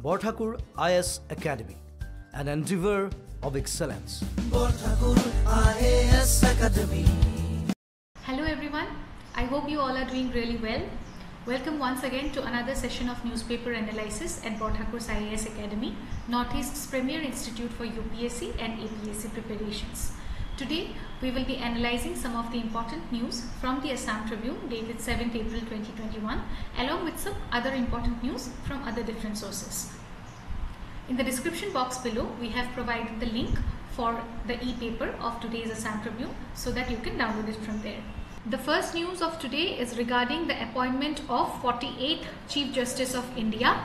Borthakur IAS Academy, an endeavor of excellence. Borthakur IAS Academy. Hello everyone, I hope you all are doing really well. Welcome once again to another session of newspaper analysis at Borthakur's IAS Academy, Northeast's premier institute for UPSC and APSC preparations. Today, we will be analyzing some of the important news from the Assam Tribune dated 7th April 2021 along with some other important news from other different sources. In the description box below, we have provided the link for the e-paper of today's Assam Tribune so that you can download it from there. The first news of today is regarding the appointment of 48th Chief Justice of India,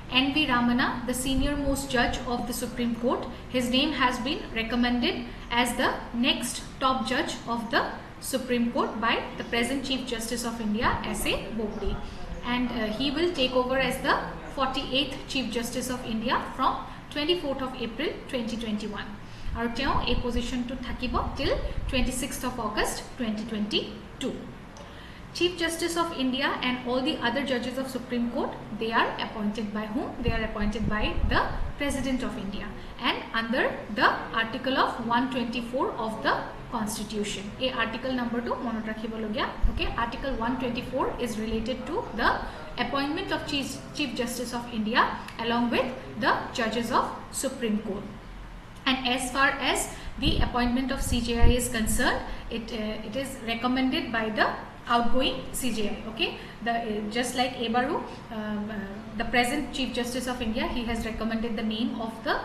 N.V. Ramana, the senior most judge of the Supreme Court. His name has been recommended as the next top judge of the Supreme Court by the present Chief Justice of India, S.A. Bobde. And he will take over as the 48th Chief Justice of India from 24th of April 2021. Our term a position to thakibo till 26th of August 2022. Chief Justice of India and all the other judges of Supreme Court, they are appointed by whom? They are appointed by the President of India and under the article of 124 of the Constitution. A article number 2 monot rakhibologia. Okay, article 124 is related to the appointment of Chief Justice of India along with the judges of Supreme Court. And as far as the appointment of CJI is concerned, it is recommended by the outgoing CJI. Okay, just like Ebaru, the present Chief Justice of India, he has recommended the name of the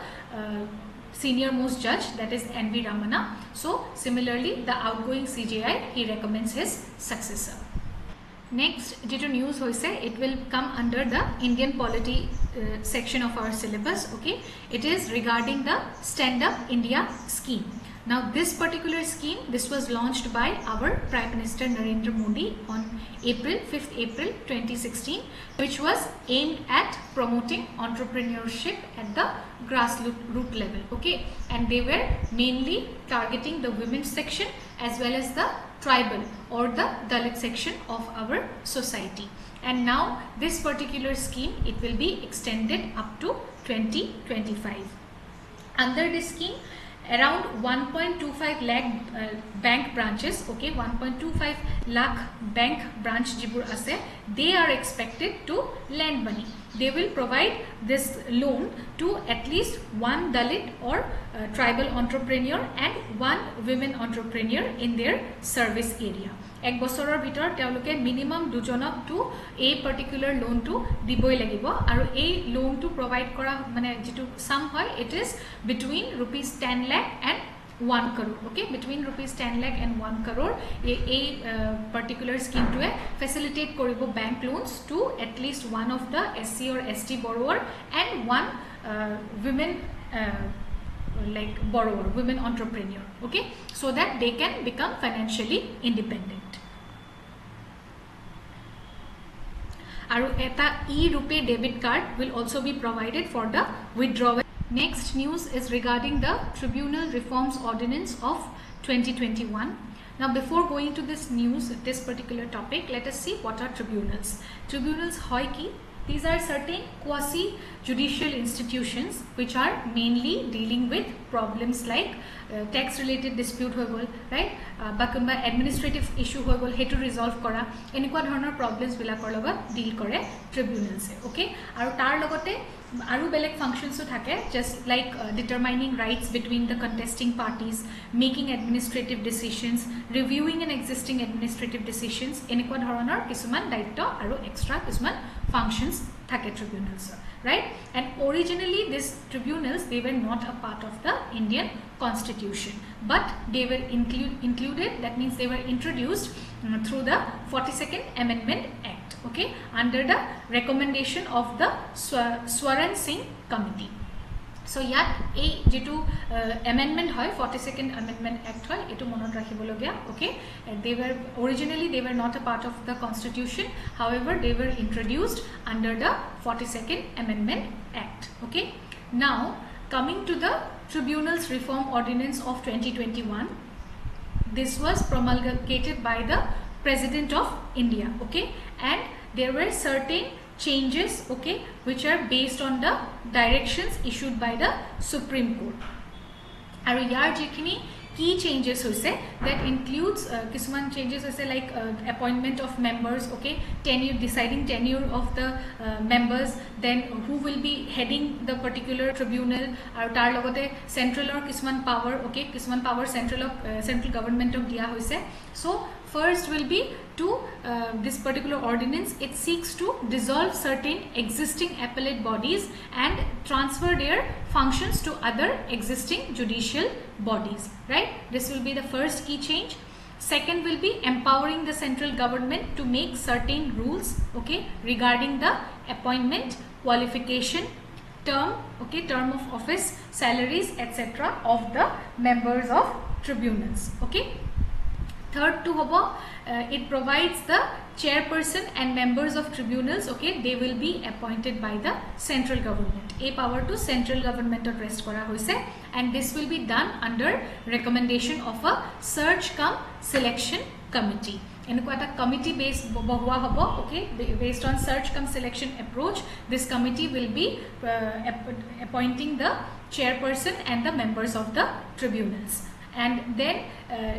senior most judge, that is N.V. Ramana. So similarly, the outgoing CJI, he recommends his successor. Next, jitu news hoise, it will come under the Indian polity section of our syllabus. Okay, it is regarding the Stand Up India scheme. Now this particular scheme, this was launched by our Prime Minister Narendra Modi on 5th April 2016, which was aimed at promoting entrepreneurship at the grassroots level. Okay, and they were mainly targeting the women's section as well as the tribal or the Dalit section of our society. And now this particular scheme, it will be extended up to 2025. Under this scheme, around 1.25 lakh bank branches, okay, 1.25 lakh bank branch jibur ase, they are expected to lend money. They will provide this loan to at least one Dalit or tribal entrepreneur and one women entrepreneur in their service area. এক বছৰৰ ভিতৰত তেওঁলোকে minimum দুজনক two এই particular লোনটো দিবই লাগিব আৰু এই লোনটো প্ৰভাইড কৰা মানে যেটো সাম হয় it is between rupees 10 lakh and 1 crore. Okay, between rupees 10 lakh and 1 crore এই particular scheme to facilitate koribo bank loans to at least one of the SC or ST borrower and one women like borrower, women entrepreneur. Okay, so that they can become financially independent. Aru eta e-rupee debit card will also be provided for the withdrawal. Next news is regarding the Tribunal Reforms Ordinance of 2021. Now before going to this news, this particular topic, let us see what are tribunals. Tribunals hoy ki, these are certain quasi-judicial institutions which are mainly dealing with problems like tax related dispute hoi gol, right, ba kunba administrative issue hoi gol, hetu resolve kora, enikwa dhoroner problems bilakor logot deal kore tribunals e. Okay, aru tar logote aru beleg functions o thake, just like determining rights between the contesting parties, making administrative decisions, reviewing an existing administrative decisions, enikwa dhoroner kisuman daitto aru extra kisuman functions thake tribunals, right? And originally these tribunals, they were not a part of the Indian Constitution, but they were included, that means they were introduced through the 42nd Amendment Act, okay, under the recommendation of the Swaran Singh Committee. So yat ei jitu amendment hoy 42nd Amendment Act hoy etu monot rakhibologia. Okay, they were originally, they were not a part of the Constitution, however they were introduced under the 42nd Amendment Act. Okay, now coming to the Tribunals Reform Ordinance of 2021, this was promulgated by the President of India. Okay, and there were certain changes, okay, which are based on the directions issued by the Supreme Court. Aru yar jekhini key changes hoise, that includes kisuman changes hoise like appointment of members, okay, tenure, deciding tenure of the members, then who will be heading the particular tribunal, aru tar logote central or kisuman power, okay, kisuman power central government of dia hoise. So first will be to this particular ordinance, it seeks to dissolve certain existing appellate bodies and transfer their functions to other existing judicial bodies, right? This will be the first key change. Second will be empowering the central government to make certain rules, okay, regarding the appointment, qualification, term, okay, term of office, salaries, etc. of the members of tribunals, okay. Third to hobo, it provides the chairperson and members of tribunals, okay, they will be appointed by the central government. A power to central government rest kora hoise, and this will be done under recommendation of a search cum selection committee. Enukwa eta committee based bahua hobo, okay, based on search cum selection approach. This committee will be appointing the chairperson and the members of the tribunals. And then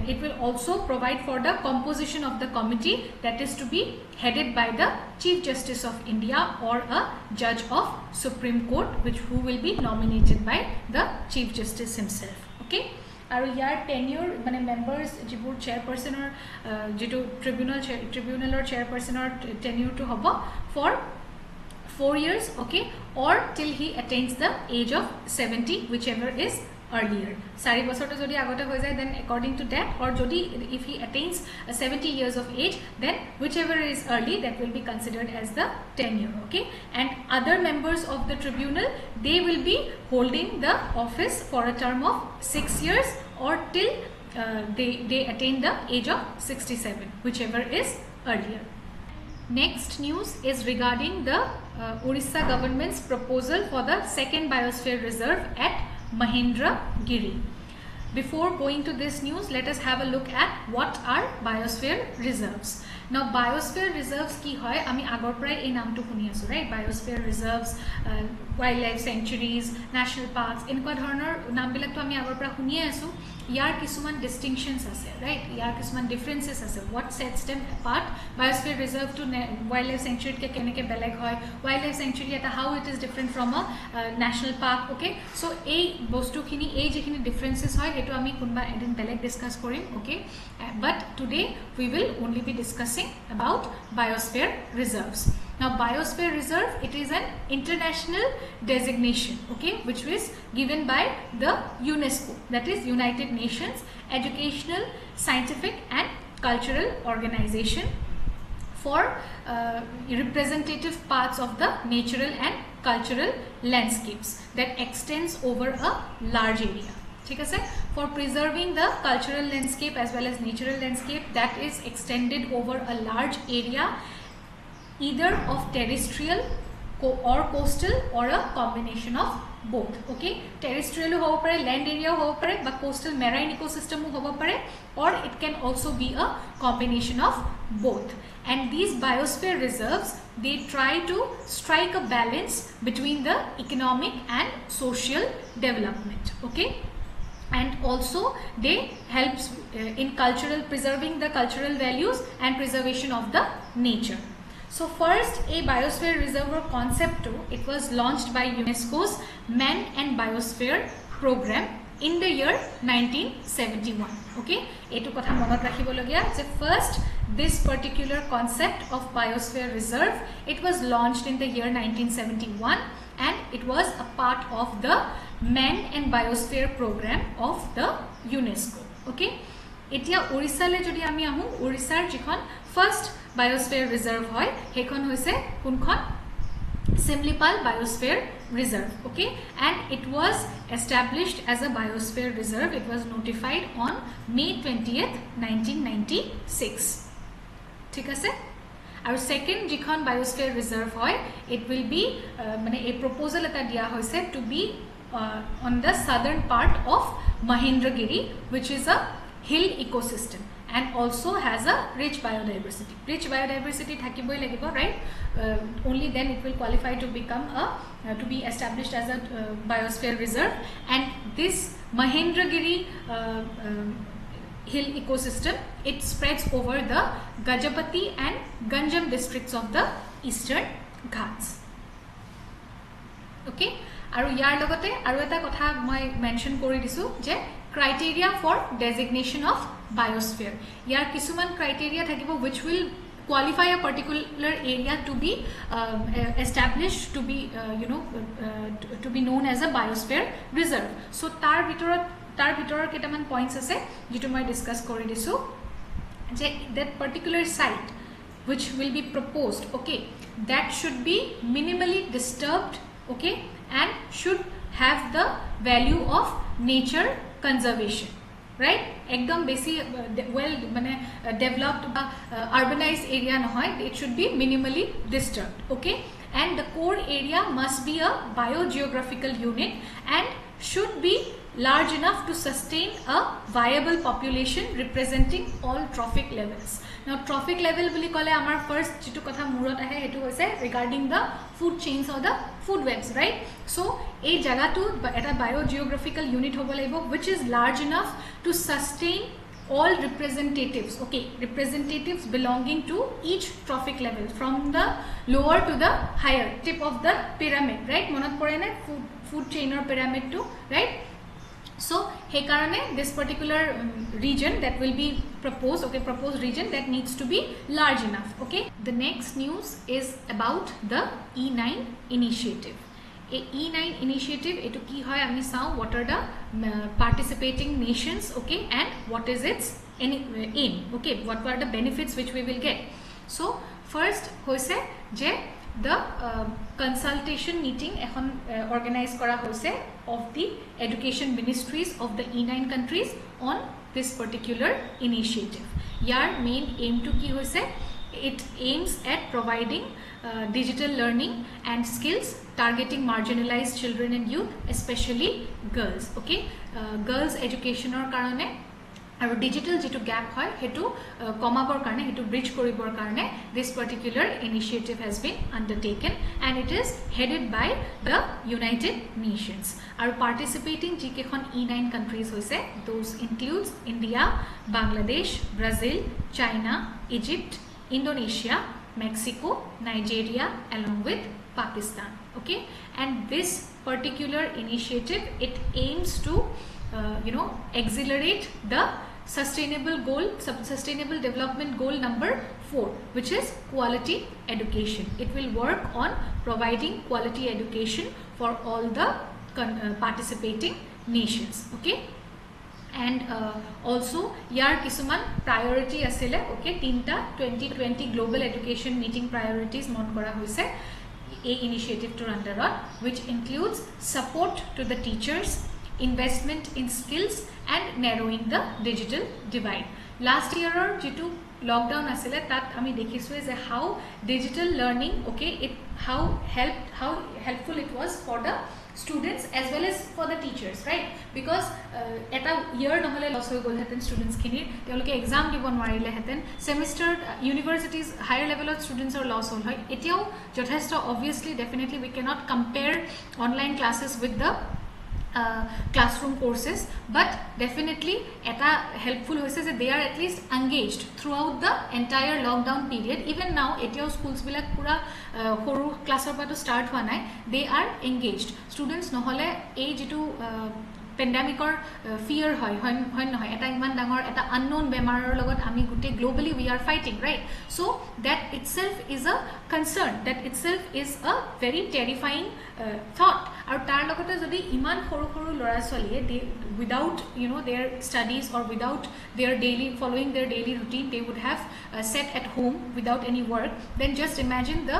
it will also provide for the composition of the committee, that is to be headed by the Chief Justice of India or a judge of Supreme Court, who will be nominated by the Chief Justice himself, okay. Aru yar tenure mane members jibur chairperson or jitu tribunal or chairperson or tenure to hobo for 4 years, okay, or till he attains the age of 70, whichever is earlier. 4 বছৰটো যদি আগতে হৈ যায়, then according to that, or jodi if he attains 70 years of age, then whichever is early, that will be considered as the tenure, okay. And other members of the tribunal, they will be holding the office for a term of 6 years or till they attain the age of 67, whichever is earlier. Next news is regarding the Orissa government's proposal for the second biosphere reserve at Mahendragiri. Before going to this news, let us have a look at what are biosphere reserves. Now biosphere reserves ki hoy, ami agor pray ei naam to shuni asu, right? Biosphere reserves, wildlife sanctuaries, national parks, enka dhoroner naam bilak to ami agor pray shuni asu. Yar kisuman distinctions ase, right? Yar kisuman differences ase. What sets them apart? Biosphere reserve to wildlife sanctuary ke keneke beleg hoy, wildlife sanctuary eta how it is different from a national park, okay. So ei bostu khini ei jekhini differences hoy, etu ami kunba edin beleg discuss korim, okay. But today we will only be discussing about biosphere reserves. Now biosphere reserve, it is an international designation, okay, which was given by the UNESCO, that is United Nations Educational, Scientific and Cultural Organization, for representative parts of the natural and cultural landscapes that extends over a large area. For preserving the cultural landscape as well as natural landscape that is extended over a large area, either of terrestrial or coastal or a combination of both, okay. Terrestrial hobo pare, land area hobo pare, but coastal marine ecosystem hobo pare, or it can also be a combination of both. And these biosphere reserves, they try to strike a balance between the economic and social development, okay. And also they helps in preserving the cultural values and preservation of the nature. So first, a biosphere reserve or concept, it was launched by UNESCO's Man and Biosphere program in the year 1971, okay. Etu kotha monot rakhibologia je first this particular concept of biosphere reserve, it was launched in the year 1971 and it was a part of the Man and Biosphere program of the UNESCO, okay. Etia Orissa le jodi ami ahu, Orissar jikhon first biosphere reserve hoy, hekhon hoise kunkhon Simlipal Biosphere Reserve, okay. And it was established as a biosphere reserve. It was notified on May 20th, 1996. ঠিক আছে। আৰু second jikhon biosphere reserve hoy, it will be mane a proposal eta dia hoise to be on the southern part of Mahendragiri, which is a hill ecosystem, and also has a rich biodiversity. Rich biodiversity thakiboi lagibo, right? Only then it will qualify to become to be established as a biosphere reserve. And this Mahendragiri hill ecosystem, it spreads over the Gajapati and Ganjam districts of the Eastern Ghats. Okay, aru yar logote aru eta kotha moi mention kori disu je criteria for designation of biosphere. Yar kisuman criteria thakibo which will qualify a particular area to be established, to be to be known as a biosphere reserve. So tar bitorar ketaman points ase jitu moi discuss kori disu je that particular site which will be proposed, okay, that should be minimally disturbed, okay, and should have the value of nature conservation, right? Ekdom basi well mane developed urbanized area nohoy, it should be minimally disturbed, okay, and the core area must be a biogeographical unit and should be large enough to sustain a viable population representing all trophic levels. Now trophic level buli kole amar first jitu kotha murot ahe etu hoise regarding the food chains or the food webs, right? So ei jaga tu eta biogeographical unit hobo laibo which is large enough to sustain all representatives, okay, representatives belonging to each trophic level from the lower to the higher tip of the pyramid, right? Monat pore na food chain or pyramid to, right? So he karane this particular region that will be proposed, okay, proposed region that needs to be large enough, okay. The next news is about the E9 initiative. A E9 initiative etu ki hoy ami sao what are the participating nations, okay, and what is its aim, okay, what are the benefits which we will get. So first hoise je the consultation meeting ekhon organize kora hoise of the education ministries of the E9 countries on this particular initiative. Yar main aim to ki hoise, it aims at providing digital learning and skills targeting marginalized children and youth, especially girls, okay. Girls education or karone aru digital jitu gap hoy hetu komabor karone, hetu bridge koribor karone this particular initiative has been undertaken and it is headed by the United Nations. Aru participating jikekhon E9 countries hoise, those includes India, Bangladesh, Brazil, China, Egypt, Indonesia, Mexico, Nigeria, along with Pakistan, okay. And this particular initiative, it aims to accelerate the sustainable development goal number 4, which is quality education. It will work on providing quality education for all the participating nations, okay. And also yar kisuman priority asile, okay, tinta 2020 global education meeting priorities mon kora hoise a initiative to under on, which includes support to the teachers, investment in skills and narrowing the digital divide. Last year or jitu lockdown asile tat ami dekhisu is how digital learning, okay, it how helpful it was for the students as well as for the teachers, right? Because eta year নহলে loss হৈ গল হেতেন students খিনিৰ তেওঁলোকে exam দিব নোৱাৰিলে হেতেন, semester universities higher level of students or loss হল হয় এতিয়াও যথেষ্ট obviously definitely we cannot compare online classes with the classroom courses, but definitely eta helpful hoise je they are at least engaged throughout the entire lockdown period. Even now etiao schools bilak pura horu class or to start hua nai, they are engaged students nohole ei jitu pandemic or fear hoy nohoy eta iman dangor eta unknown bemarer logot ami gute globally we are fighting, right? So that itself is a concern, that itself is a very terrifying thought. Aru tar logote jodi iman horu lora chaliye they without their studies or without their following their daily routine, they would have sat at home without any work, then just imagine the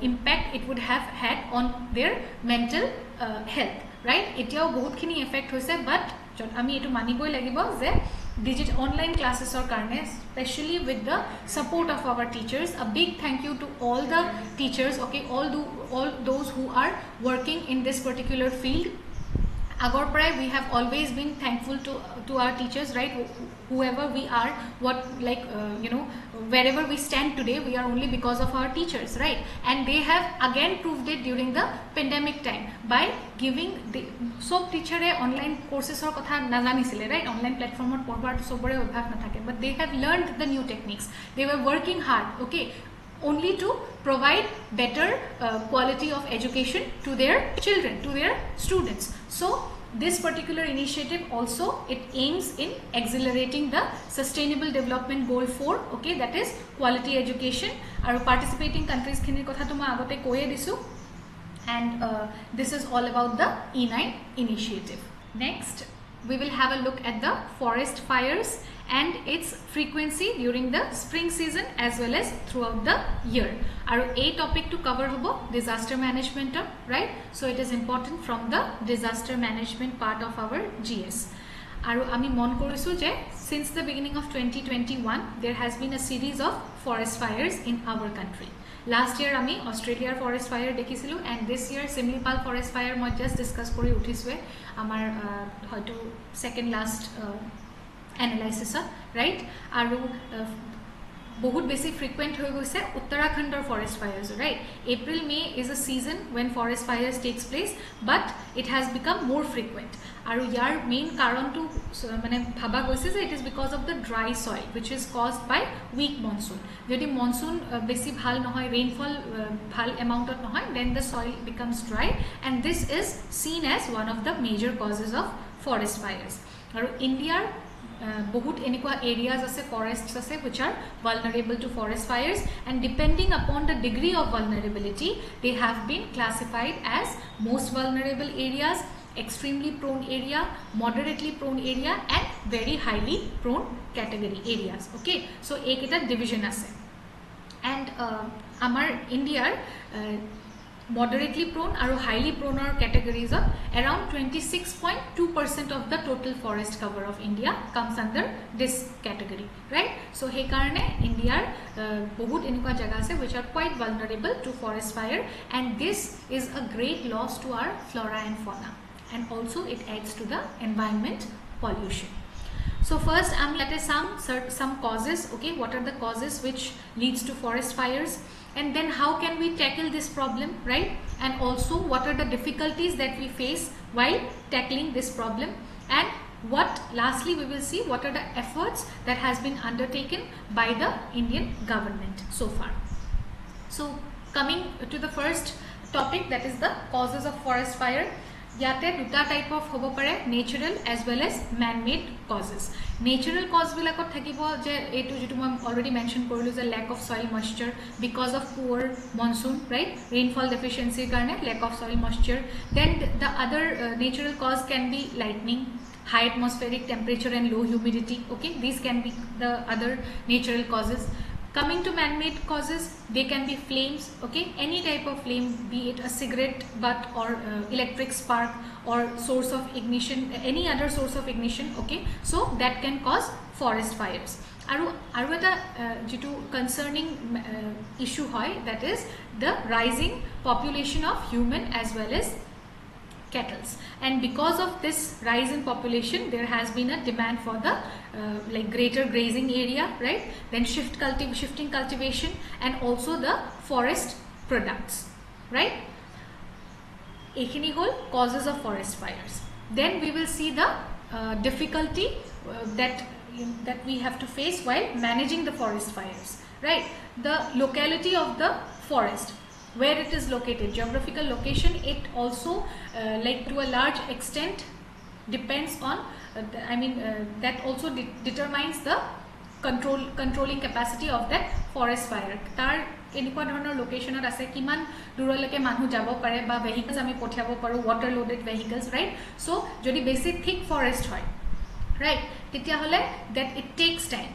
impact it would have had on their mental health, right? Etiao bahut khini effect hoise, but ami etu maniboi lagibo je digital online classes or karne, especially with the support of our teachers. A big thank you to all the teachers, okay, all those who are working in this particular field. agor pray we have always been thankful to our teachers, right? Whoever we are, what like wherever we stand today, we are only because of our teachers, right? And they have again proved it during the pandemic time by giving the sob teacher online courses or kotha najanisile, right? Online platform or porbar sobore obhag na thake, but they have learned the new techniques. They were working hard, okay, only to provide better quality of education to their children, to their students. So this particular initiative also, it aims in accelerating the sustainable development goal 4, okay, that is quality education. Aru participating countries khinir kotha to ma agote koye disu, and this is all about the E9 initiative. Next we will have a look at the forest fires and its frequency during the spring season as well as throughout the year. Aru a topic to cover hobo disaster management, right? So it is important from the disaster management part of our GS. Aru ami mon korisu je since the beginning of 2021 there has been a series of forest fires in our country. Last year ami Australia forest fire dekhisilu, and this year Simlipal forest fire moi just discuss kori uthiswe amar hoyto second last analysis, right? Aru बहुत बेसी frequent हो गइसे उत्तराखंडर forest fires, right? April May is a season when forest fires takes place, but it has become more frequent. Aru yar main karon to mane bhaba goise je it is because of the dry soil which is caused by weak monsoon. Jodi monsoon besi bhal nohoy, rainfall bhal amount ot nohoy, then the soil becomes dry, and this is seen as one of the major causes of forest fires. Aru India बहुत एनिक्वा areas ase, forests ase which are vulnerable to forest fires, and depending upon the degree of vulnerability they have been classified as most vulnerable areas, extremely prone area, moderately prone area, and very highly prone category areas, okay? So ek eta division ase, and amar India moderately prone or highly prone categories of around 26.2% of the total forest cover of India comes under this category, right? So he karane India bahut enikwa jaga ase which are quite vulnerable to forest fire, and this is a great loss to our flora and fauna, and also it adds to the environment pollution. So first let us some causes, okay? What are the causes which leads to forest fires, and then how can we tackle this problem, right? And also what are the difficulties that we face while tackling this problem, and what lastly we will see what are the efforts that has been undertaken by the Indian government so far. So coming to the first topic, that is the causes of forest fire. Yate duta type of hobo pare, natural as well as man-made causes. Natural cause bilakot thakibo je etu jitu moi already mentioned korilu je lack of soil moisture because of poor monsoon, right? Rainfall deficiency karone lack of soil moisture. Then the other natural cause can be lightning, high atmospheric temperature and low humidity, okay? These can be the other natural causes. Coming to man-made causes, they can be flames, okay? Any type of flame, be it a cigarette butt or electric spark or source of ignition, any other source of ignition, okay? So that can cause forest fires. Aru eta jitu concerning issue hoy, that is the rising population of human as well as kettles, and because of this rise in population there has been a demand for the like greater grazing area, right? Then shifting cultivation, and also the forest products, right? Ekhini hol causes of forest fires. Then we will see the difficulty that we have to face while managing the forest fires, right? The locality of the forest, where it is located, geographical location, it also like to a large extent depends on that also determines the controlling capacity of that forest fire. Tar eniko dhoroner location ase kiman duroleke manu jabo pare ba vehicles ami pothiabo paru, water loaded vehicles, right? So jodi besi thick forest hoy, right, tetia hole that it takes time,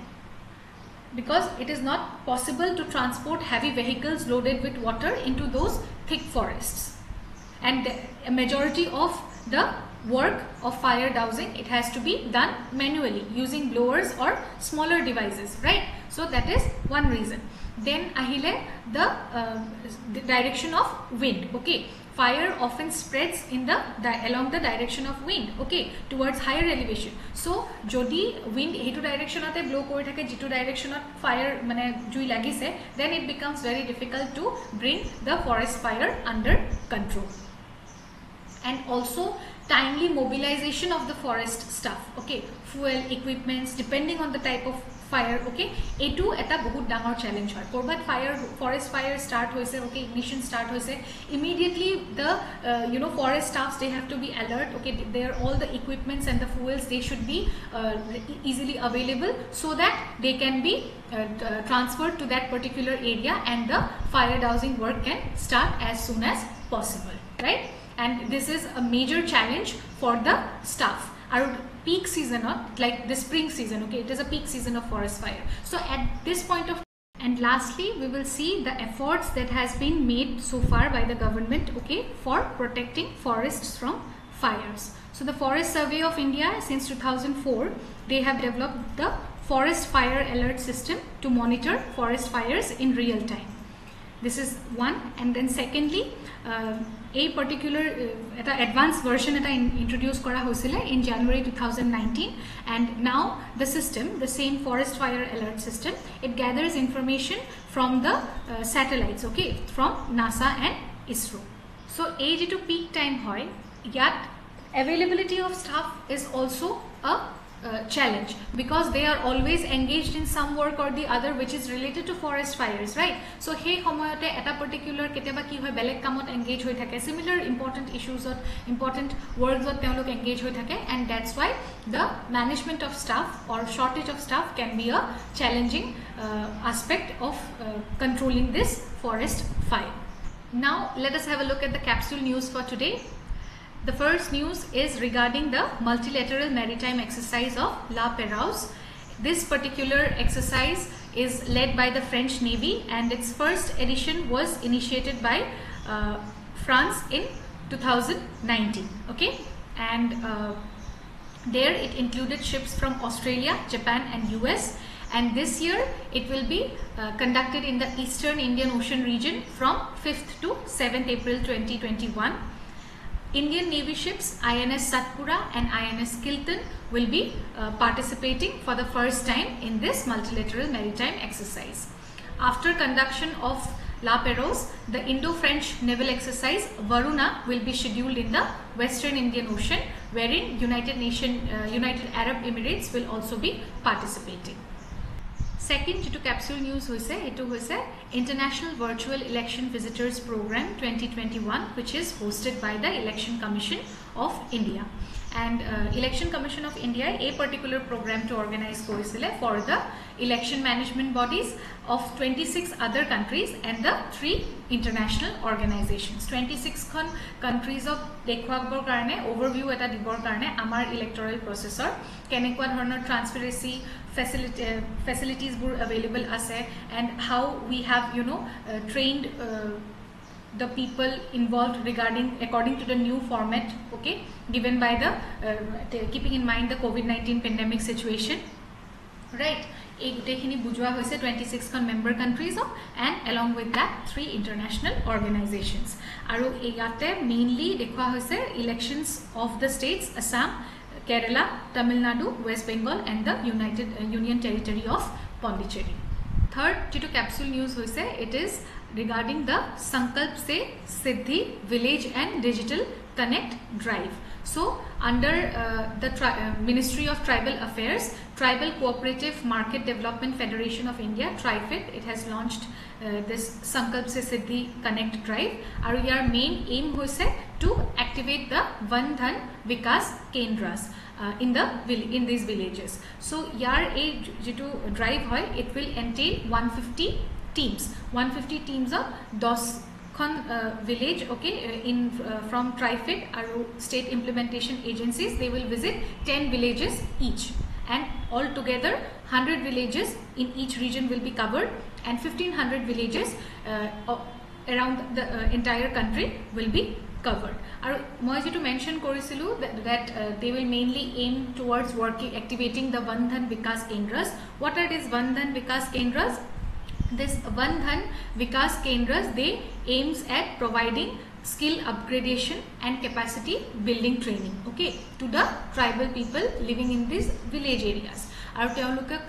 because it is not possible to transport heavy vehicles loaded with water into those thick forests, and a majority of the work of fire dousing, it has to be done manually using blowers or smaller devices, right? So that is one reason. Then ahile the direction of wind, okay? fire often spreads in the along the direction of wind, okay, towards higher elevation. So jodi wind hetu direction ate blow kori thake jitu direction ot fire mane jui lagise, then it becomes very difficult to bring the forest fire under control. And also timely mobilization of the forest stuff, okay, fuel, equipments, depending on the type of fire, okay, etu eta bahut dangor challenge hoy. Korbat fire, forest fire start hoise, okay, ignition start hoise, immediately the forest staffs, they have to be alert, okay, there all the equipments and the fuels, they should be easily available so that they can be transferred to that particular area and the fire dousing work can start as soon as possible, right? And this is a major challenge for the staff. Our peak season, like the spring season, okay, it is a peak season of forest fire. So at this point of, and lastly we will see the efforts that has been made so far by the government, okay, for protecting forests from fires. So the Forest Survey of India, since 2004, they have developed the forest fire alert system to monitor forest fires in real time. This is one. And then secondly, a particular advanced version introduced kora hoisile in January 2019, and now the system, the same forest fire alert system, it gathers information from the satellites, okay, from NASA and ISRO. So age to peak time hoy, yet availability of staff is also a challenge, because they are always engaged in some work or the other which is related to forest fires, right? So hey homoyote eta particular keteba ki hoy beleg kamot engage hoy thake, similar important issues or important works ot teolok engage hoy thake, and that's why the management of staff or shortage of staff can be a challenging aspect of controlling this forest fire. Now let us have a look at the capsule news for today. The first news is regarding the multilateral maritime exercise of La Pérouse. This particular exercise is led by the French Navy, and its first edition was initiated by France in 2019, okay, and there it included ships from Australia, Japan and US, and this year it will be conducted in the Eastern Indian Ocean region from 5th to 7th April 2021. Indian Navy ships INS Satpura and INS Kiltan will be participating for the first time in this multilateral maritime exercise. After conduction of La Pérouse, the Indo-French naval exercise Varuna will be scheduled in the Western Indian Ocean, wherein United Arab Emirates will also be participating. Second, jitu capsule news hoise, etu hoise International Virtual Election Visitors Program 2021, which is hosted by the Election Commission of India. And Election Commission of India a particular program to organize korisile for the election management bodies of 26 other countries and the 3 international organizations. 26 kon countries of dekhwabor karone overview eta dibor karone amar electoral processor kenekwa dhoroner transparency facilities bur available ase, and how we have trained the people involved regarding according to the new format, okay, given by the keeping in mind the COVID-19 pandemic situation, right? এই গোটেইখিনি বুজোৱা হৈছে 26 খন member countries and along with that 3 international organizations. আৰু ইয়াতে mainly দেখুৱা হৈছে elections of the states Assam, Kerala, Tamil Nadu, West Bengal and the Union Territory of Pondicherry. Third, jitu capsule news hoise, it is regarding the Sankalp Se Siddhi Village and Digital Connect Drive. So under the Ministry of Tribal Affairs, Tribal Cooperative Market Development Federation of India, TriFed, it has launched this Sankalp Se Siddhi Connect Drive. Aru yar main aim hoise to activate the Van Dhan Vikas Kendras in these villages. So yar a jitu drive hoy, it will entail 150 teams. 150 teams of 10 village, okay, from TriFed aru state implementation agencies. They will visit 10 villages each, and altogether 100 villages in each region will be covered, and 1500 villages around the entire country will be covered. Moi jitu mention korisilu that they will mainly aim towards activating the Van Dhan Vikas Kendras. What are these Van Dhan Vikas Kendras? This Van Dhan Vikas Kendras, they aims at providing skill upgradation and capacity building training, okay, to the tribal people living in these village areas. Aru teolukak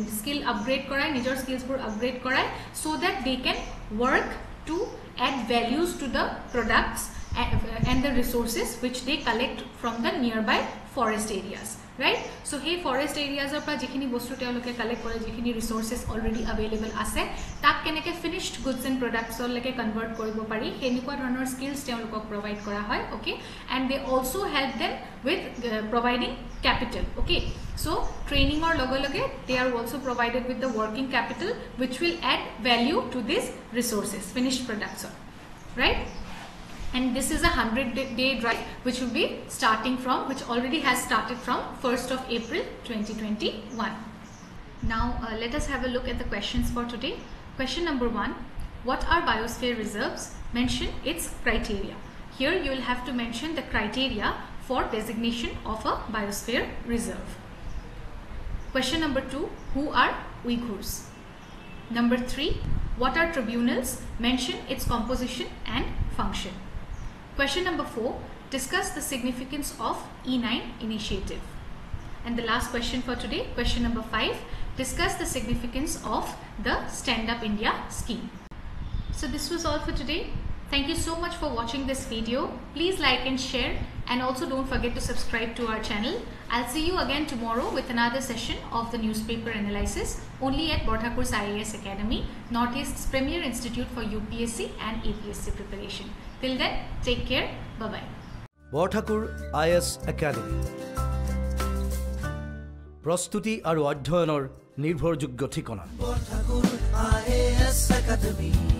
skill upgrade korai, nijor skills pur upgrade korai, so that they can work to add values to the products and the resources which they collect from the nearby forest areas, right? So hey, forest areas or pa jekhini bostu teoloke collect kore, jekhini resources already available ase, tak keneke finished goods and products or like convert koribo pari, henikwa dhৰণৰ skills teolokok provide kora hoy, okay, and they also help them with providing capital, okay. So training or loge they are also provided with the working capital which will add value to these resources, finished products, right? And this is a 100-day drive which will be starting from, which already has started from 1st of April 2021. Now let us have a look at the questions for today. Question number 1, what are biosphere reserves? Mention its criteria. Here you will have to mention the criteria for designation of a biosphere reserve. Question number 2, who are Uyghurs? Number 3, what are tribunals? Mention its composition and function. Question number 4, discuss the significance of E9 initiative. And the last question for today, question number 5, discuss the significance of the Stand Up India scheme. So this was all for today. Thank you so much for watching this video. Please like and share, and also don't forget to subscribe to our channel. I'll see you again tomorrow with another session of the newspaper analysis only at Borthakur's IAS Academy, Northeast's premier institute for UPSC and APSC preparation. Till then, take care. Bye-bye. Borthakur IAS Academy. Prostuti aru adhyayoner nirbhorjogyo thikona. Borthakur IAS Academy.